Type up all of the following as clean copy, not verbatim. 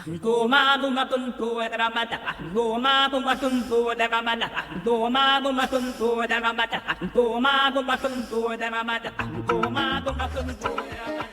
Goma buma tuntu ramata, goma buma tuntu ramata, goma buma tuntu ramata, goma buma tuntu ramata, goma buma tuntu ramata.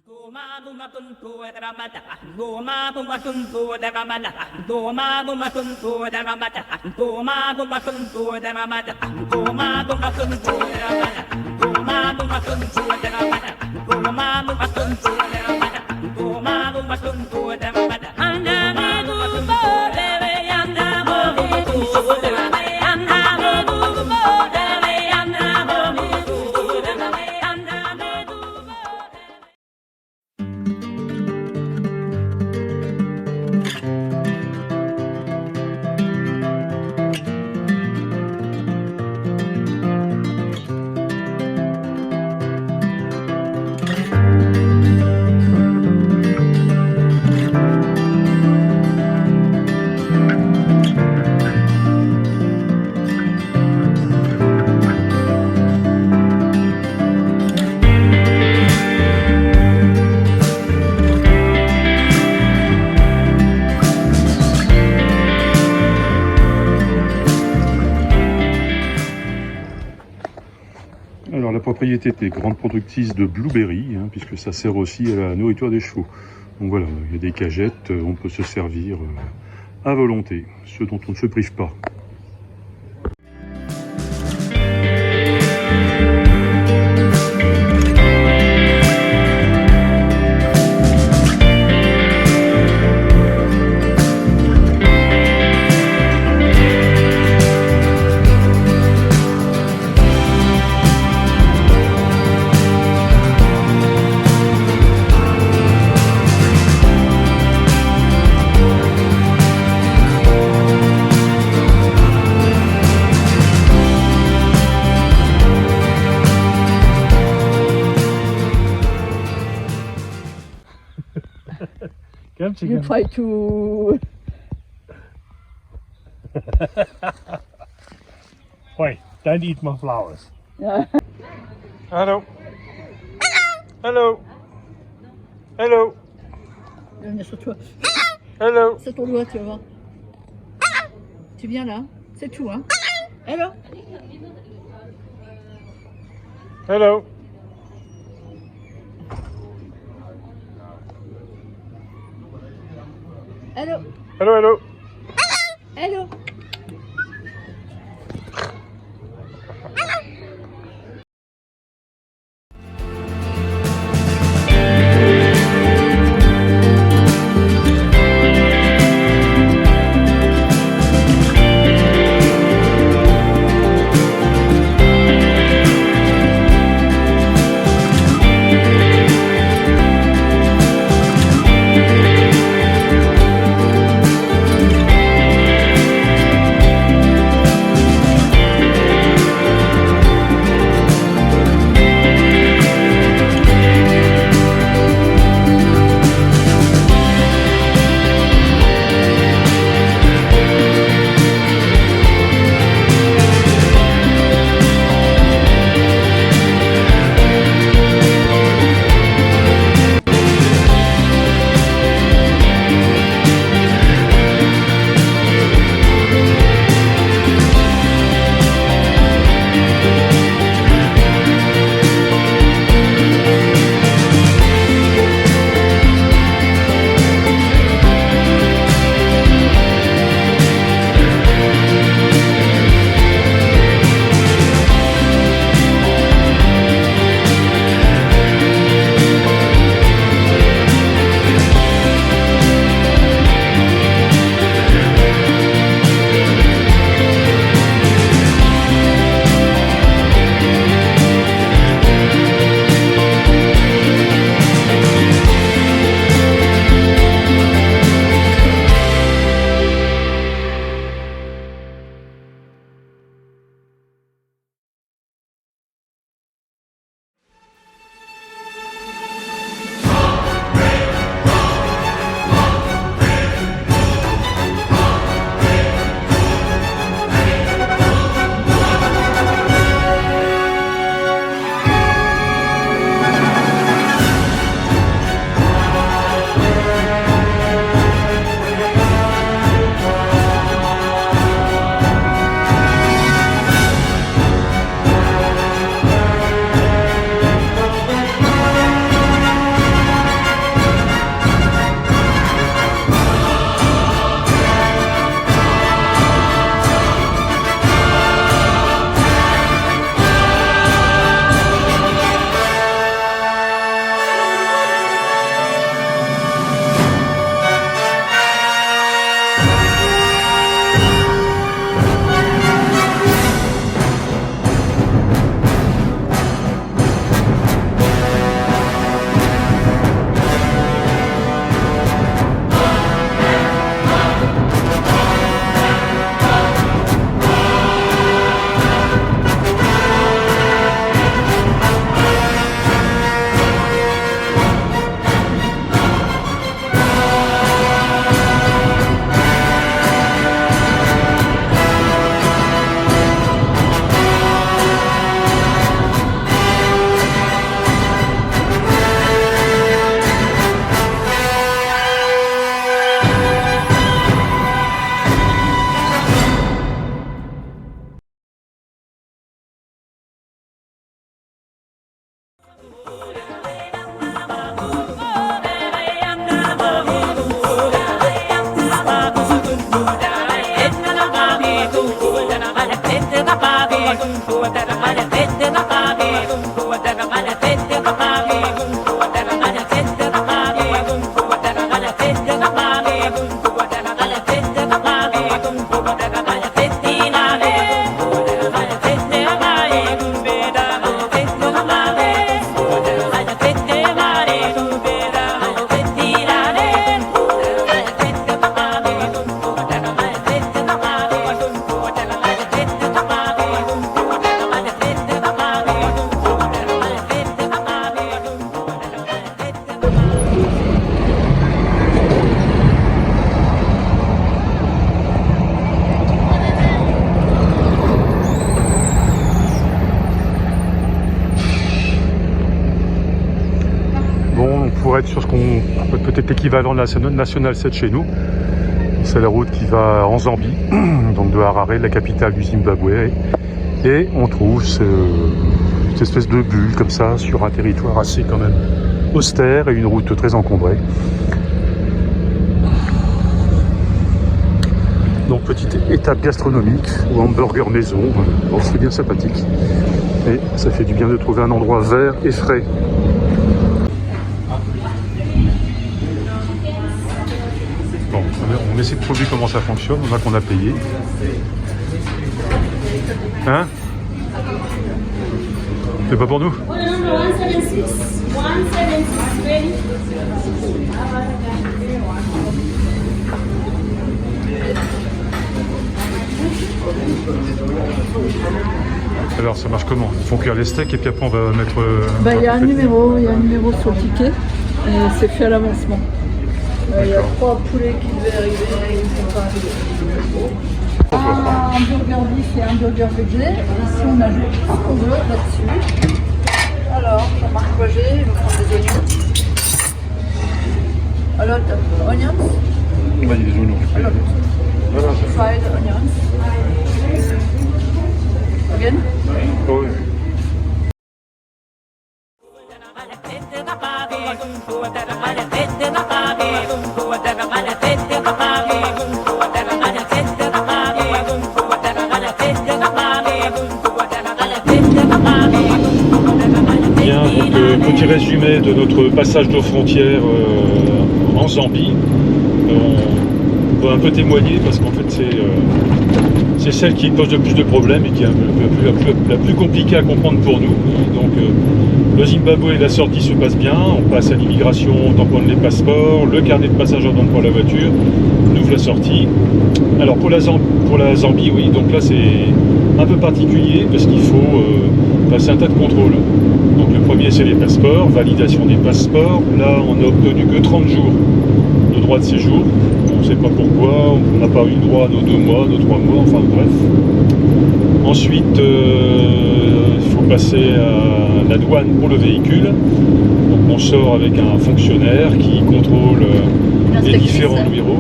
Goma buma tuntu ramata, goma buma tuntu ramata, goma buma tuntu ramata, goma buma tuntu ramata, goma buma tuntu ramata, goma buma tuntu ramata, goma buma tuntu ramata, goma buma tuntu ramata. Anda me gumbo deve anda mo me gumbo deve anda mo gumbo deve anda mo me gumbo deve anda me gumbo. Alors la propriété était grande productrice de blueberry, puisque ça sert aussi à la nourriture des chevaux. Donc voilà, il y a des cagettes, on peut se servir à volonté, ce dont on ne se prive pas. Come, You chicken. try to. Wait, don't eat my flowers. Yeah. Hello. Hello. Hello. Viens venir sur toi. Hello. C'est ton doigt, tu vas voir. Tu viens là, c'est tout, hein. Hello. Hello. Hello. Hello, hello. Hello. Bon, on pourrait être sur ce qu'on peut-être l'équivalent de la nationale 7 chez nous. C'est la route qui va en Zambie, donc de Harare, la capitale du Zimbabwe. Et on trouve cette espèce de bulle comme ça sur un territoire assez quand même austère et une route très encombrée. Donc petite étape gastronomique ou hamburger maison, bon, c'est bien sympathique. Et ça fait du bien de trouver un endroit vert et frais. Bon, on essaie de trouver comment ça fonctionne, on voit qu'on a payé. Hein? C'est pas pour nous? Alors ça marche comment? Ils font cuire les steaks et puis après on va mettre... Il y a un numéro sur le ticket et c'est fait à l'avancement. Il y a 3 poulets qui devaient arriver et ils ne sont pas arrivés. Un burger beef et un burger végé. Ici on ajoute ce qu'on veut là-dessus. Alors, Jean-Marc Roger, il va prendre des oignons. A lot of onions. On va dire des oignons. A lot. Fried onions. Again? Oh, oui. Bien, donc petit résumé de notre passage de frontière en Zambie. On peut un peu témoigner parce qu'en fait c'est celle qui pose le plus de problèmes et qui est la plus compliquée à comprendre pour nous. Donc le Zimbabwe, la sortie se passe bien, on passe à l'immigration, on tamponne les passeports, le carnet de passagers donc pour la voiture, on ouvre la sortie. Alors pour la Zambie, oui, donc là c'est un peu particulier parce qu'il faut passer un tas de contrôles. Donc le premier c'est les passeports, validation des passeports. Là on n'a obtenu que 30 jours de droit de séjour. On ne sait pas pourquoi, on n'a pas eu le droit à nos 2 mois, nos 3 mois, enfin bref. Ensuite, il faut passer à la douane pour le véhicule. Donc on sort avec un fonctionnaire qui contrôle les différents numéros.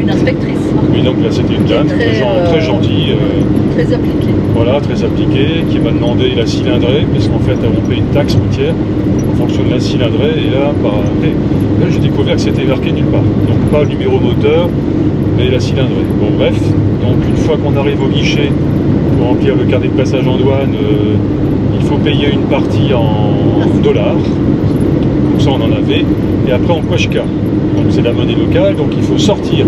Une inspectrice. Oui, donc là c'était une dame, très gentille. Très appliquée. Voilà, très appliquée, qui m'a demandé la cylindrée, parce qu'en fait on paye une taxe routière en fonction de la cylindrée, et là, là j'ai découvert que c'était marqué nulle part. Donc pas le numéro moteur, mais la cylindrée. Bon bref, donc une fois qu'on arrive au guichet pour remplir le carnet de passage en douane, il faut payer une partie en dollars, comme ça on en avait, et après en kwashka. Donc c'est la monnaie locale, donc il faut sortir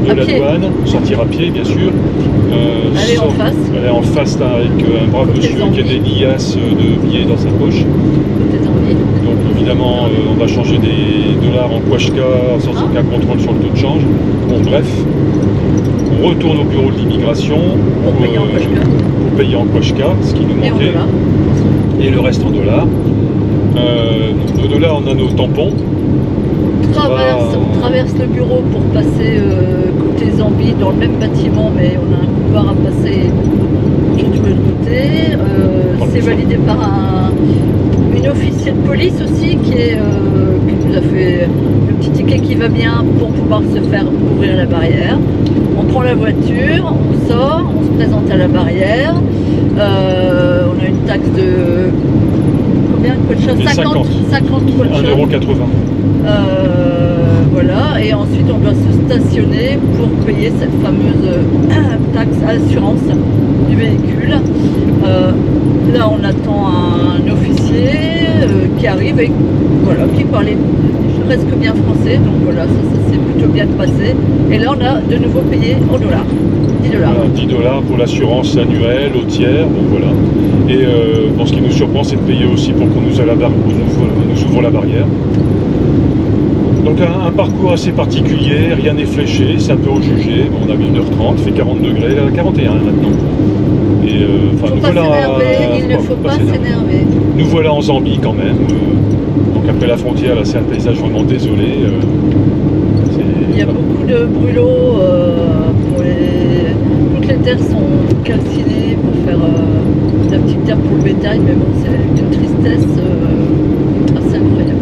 de la douane, sortir à pied bien sûr. Aller en face là, avec un brave monsieur qui a des liasses de billets dans sa poche. Donc évidemment on va changer des dollars en kwashka sans aucun contrôle sur le taux de change. Bon bref, on retourne au bureau de l'immigration pour payer en kwashka, ce qui nous manquait, et le reste en dollars. Nos dollars, on a nos tampons. On traverse le bureau pour passer côté Zambie dans le même bâtiment, mais on a un couloir à passer sur tous les côtés. C'est validé par une officier de police aussi qui nous a fait le petit ticket qui va bien pour pouvoir se faire ouvrir la barrière. On prend la voiture, on sort, on se présente à la barrière. On a une taxe de... Combien? combien de quechas? Et 50 quechas. 1,80 €. Voilà, et ensuite on doit se stationner pour payer cette fameuse taxe à l'assurance du véhicule. Là on attend un officier qui arrive et voilà, qui parlait presque bien français, donc voilà, ça s'est plutôt bien passé. Et là on a de nouveau payé en dollars, 10 $. Voilà, 10 $ pour l'assurance annuelle au tiers, bon voilà. Et bon, ce qui nous surprend, c'est de payer aussi pour qu'on nous ouvre la barrière. Donc un parcours assez particulier, rien n'est fléché, c'est un peu au jugé. Bon, on a mis 1h30, il fait 40 degrés, là 41 maintenant. Et Faut pas s'énerver, il ne faut pas s'énerver. Nous voilà en Zambie quand même. Donc après la frontière, là c'est un paysage vraiment désolé. Il y a beaucoup de brûlots, toutes les terres sont calcinées pour faire de la petite terre pour le bétail, mais bon, c'est une tristesse assez incroyable.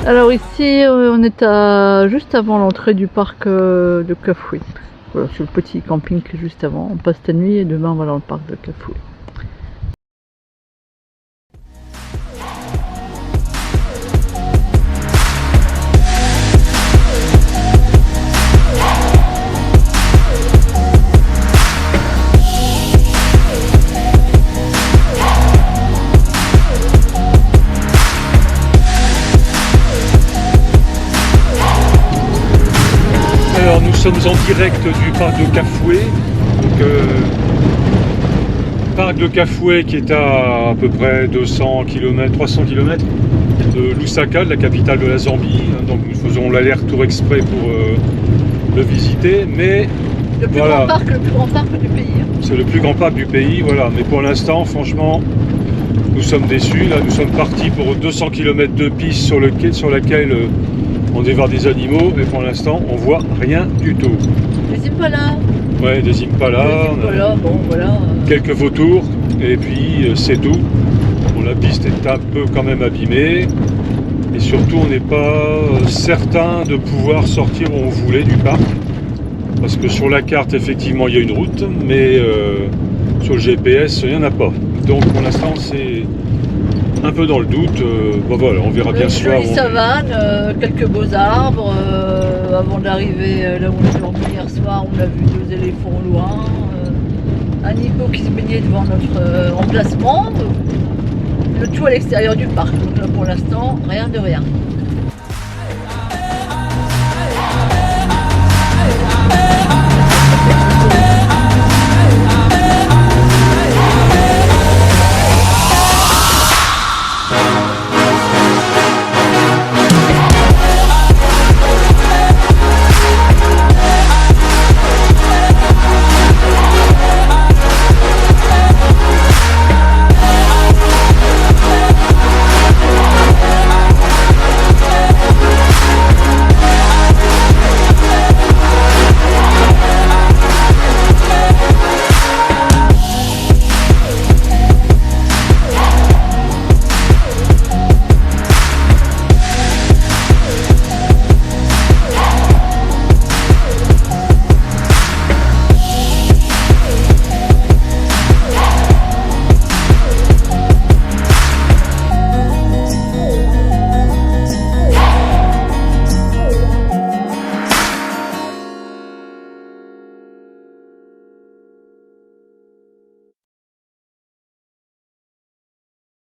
Alors ici, on est juste avant l'entrée du parc de Kafoué. Voilà, sur le petit camping qui est juste avant. On passe cette nuit et demain on va dans le parc de Kafoué. Alors nous sommes en direct du parc de Kafoué. Donc, parc de Kafoué qui est à peu près 200 km, 300 km de Lusaka, de la capitale de la Zambie. Donc nous faisons l'aller-retour exprès pour le visiter. Mais Le plus voilà, grand parc du pays. c'est le plus grand parc du pays, voilà. Mais pour l'instant, franchement, nous sommes déçus. Là, nous sommes partis pour 200 km de piste sur laquelle on dévore des animaux, et pour l'instant, on voit rien du tout. Les Impalas. Ouais, des impalas, on a Bon, voilà. quelques vautours, et puis c'est tout. Bon, la piste est un peu quand même abîmée, et surtout, on n'est pas certain de pouvoir sortir où on voulait du parc. Parce que sur la carte, effectivement, il y a une route, mais sur le GPS, il n'y en a pas. Donc pour l'instant, c'est un peu dans le doute. Bon, voilà, on verra bien ce soir. Une jolie savane, quelques beaux arbres. Avant d'arriver là où on est dormi hier soir, on a vu 2 éléphants au loin. Un hippo qui se baignait devant notre emplacement. Le tout à l'extérieur du parc. Donc là, pour l'instant, rien de rien.